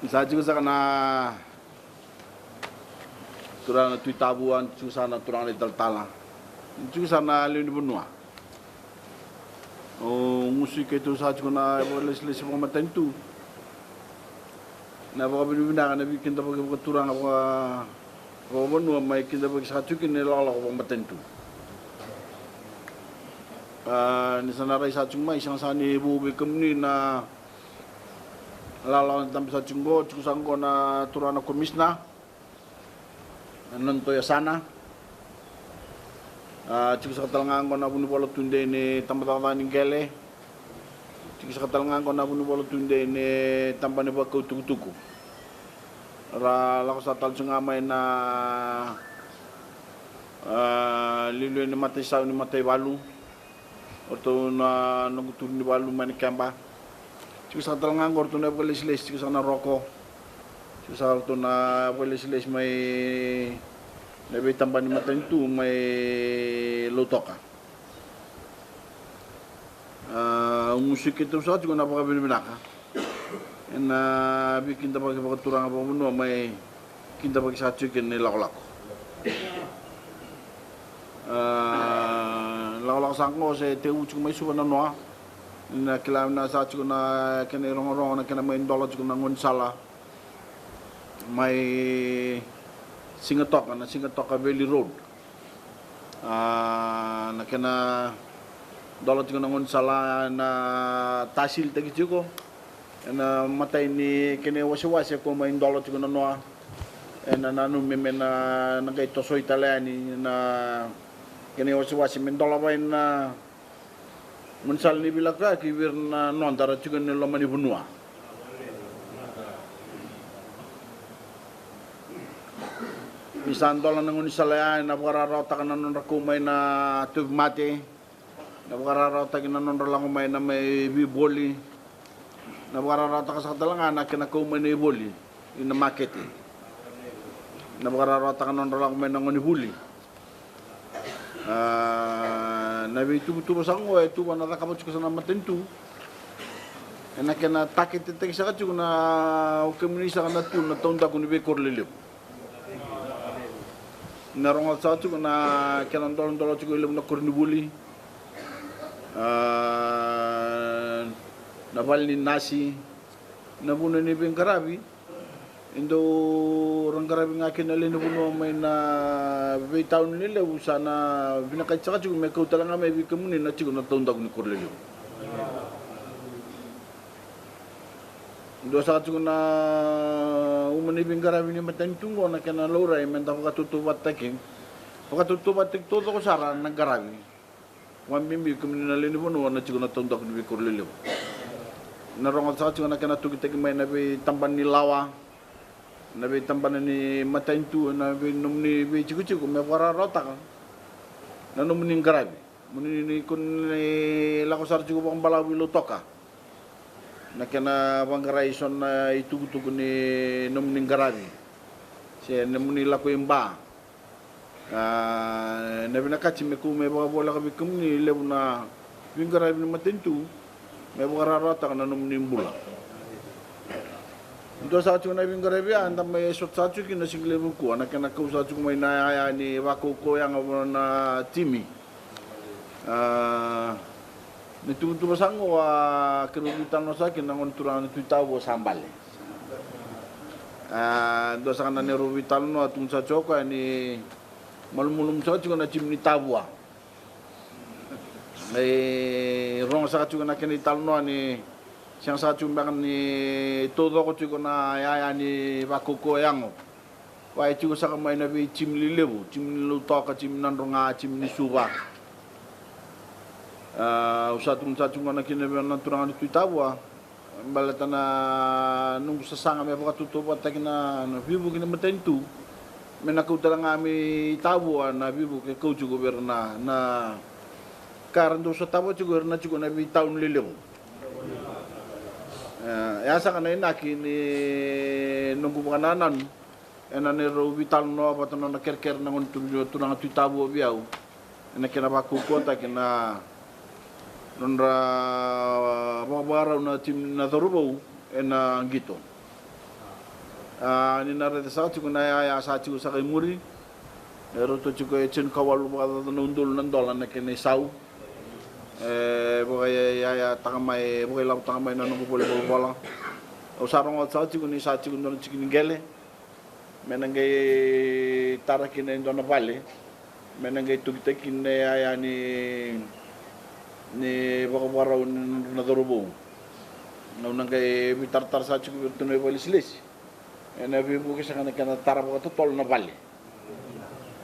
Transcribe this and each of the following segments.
Sa juga sa kana turana tuitabuan juga sana turana daltala. Juga sana lini bunua. O musik itu sa juga na les mo matentu. Na baka binibina na bikin ta baka turana baka bunua mai kinta baka sa tukin ni lala ko matentu. Ni sana rai sa juga mai sang sani bubi kemni na lala tampi sa juga sangko na turana komisna. Nonto ya sana. Juga sa katalangan ko na bunubolo tunde ni tambatata ni gele. Juga sa katalangan ko na bunubolo tunde ni tampa ni baka tuku-tuku. Ra lako sa tal sungamay na lilu ni matay sao ni matay balu. Orto na nagutun ni balu mani kamba. Juga sa katalangan ko orto na les-les juga sa na roko. Juga sa orto na les-les may nabi tampa ni matentu may lotoka. Musik itu sa juga napaka binibinaka. Na bikin ta pagi turang apa pun may kinta pagi sa chicken ni lako-lako. Lako-lako sangko sa teu juga may suba na noa. Na kilam na sa juga na kena rong-rong na kena may dola juga na ngonsala. May Singatok Valley Road. Na kena dola juga nangon sala na tasil tagi juga. Na matay ni kene wasi-wasi ko main dola juga na noa. Na nanu meme na kay toso Italiani na kene wasi-wasi men dola ba na mensal ni bilakra kibir na non dara juga ni lomani bunua. Bisan dolan nangun isalaya na bukararaw ta kanan rakumay na tub mate na bukararaw ta kanan rakumay na may biboli na bukararaw ta kasatalangan na kinakumay na iboli ina market na bukararaw ta kanan rakumay na ngunibuli na tubo sango tubo na rakabot ko sa namatentu na kena takit titik sa katyo na komunisa ka na tu na taon da kunibe korlilip narongal sa juga na kenan dolon juga ilmu na kornibuli na balni nasi na buno ni bengkarabi indo orang karabi ngakin na lino buno may na be taon nila usana binakait sa juga may kautalang may bikamunin na juga na taon da kuni korlilo do sa juga na umani bingkarabi ni matentungo na kena lora menta pakatutubat taking pakatutubat tik todo ko sara nagarabi wan bimbi kumina lini bono na juga na tondak ni bikurlilo na rongal sa juga na kena tugitek may nabi tamban ni lawa nabi tamban ni matentu nabi numni bi chiku may para rota na numni garabi muni ni kun lakosar juga pang balawi lotoka na kena bangkaraison na itugutugo ni nomning garabi siya namuni lako imba na binakachi me kume baka bola kabi kumni lebu na bingarabi ni matentu may bukararata ka na nomning bula ito sa atyo na bingarabi anda may sot sa atyo kinasiglibu ko na kena kau sa atyo may naaya ni wako ko yang na timi Nitutuba sango kirubitan no sa akin ng turang tuitawo sambal. Do sa kanan ni rubitan no atong sa choka ni malumulum sa juga na chimni tabwa. Rong sa juga na kinital no ni siyang sa chumbangan ni todo ko juga na yaya ni bakuko yango. Wai juga sa kamay na bi chimli lebu, chimni lutoka, chimnan ronga, chimni suba. Usatong na kinabihan ng turangan ito itawa balata na nung sasanga may pakatutupat tayo na bibu kinamatentu may nakauta lang kami itawa na bibu kay coach goberna na karando sa tawa siguro na siguro na bitaw niliw yasa ka na inaki ni nung kumananan na nero vital no apa to na kerker na ngun turangan ito itawa biyaw na kinabakuko tayo na nonra mabaraw na tim na Torubao na gito ni na rete sa chiku na ya sa chiku sa muri ero to chiku e chen kawalu ba no ndul nan dola na kene sau ya takamai boy lam takamai na no bole bola o sarong sa chiku ni sa chiku no chiku ngele menangai tarakin na na vale menangai tugitakin na ya ni baka na dorubo no nangai bitar sa chiku tunoy polislis ena bibu ke sakana kana tarabo to tol na vale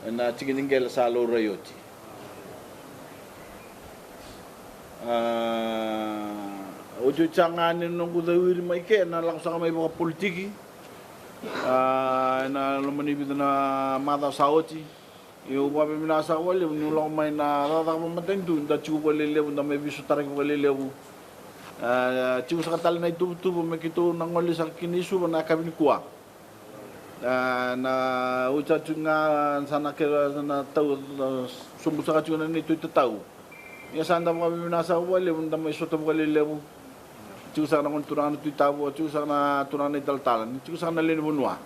ena chikiningel sa lo rayoti ojo changan nung gudawir mai ke na lang sa may mga politiki na lumanibid na mata saoti yung papi minasa wali nulang may na tatakbo matendu da chupa lelew da may biso tarik lelew chupa sa katal na itubo may kito nang wali sa kinisu na kami kuwa na uca nga sana kira na tau sumbu sa kachuna nito tau ya sanda mo kami minasa wali da may soto lelew chusa na kunturan tu tawo chusa na turan ni taltalan chusa na linunwa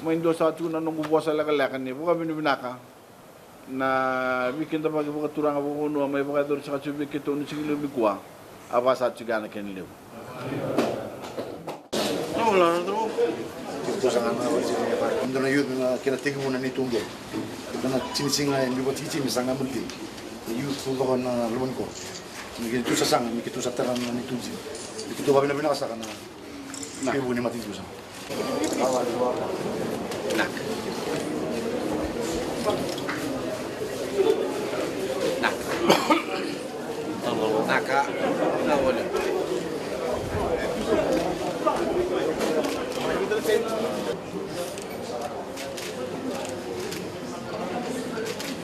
maindo sa chuna nung buwas sa lagalakan ni buka binaka na bikin da pag buka turang abu kuno may buka dur sa chubi kito ni sigilo bikwa aba sa chugana kenlew no la no chusa na wali sa ni pa ndo na yud na kina tingu na ni tungge na chinisinga en bibo tichi misanga multi yud fu na lumon ko ni chusa sang ni kito sa taran na ni tunji itu babi nabi nakasa kana ibu ni mati susah. Nak. Nak. Naka. Nawala.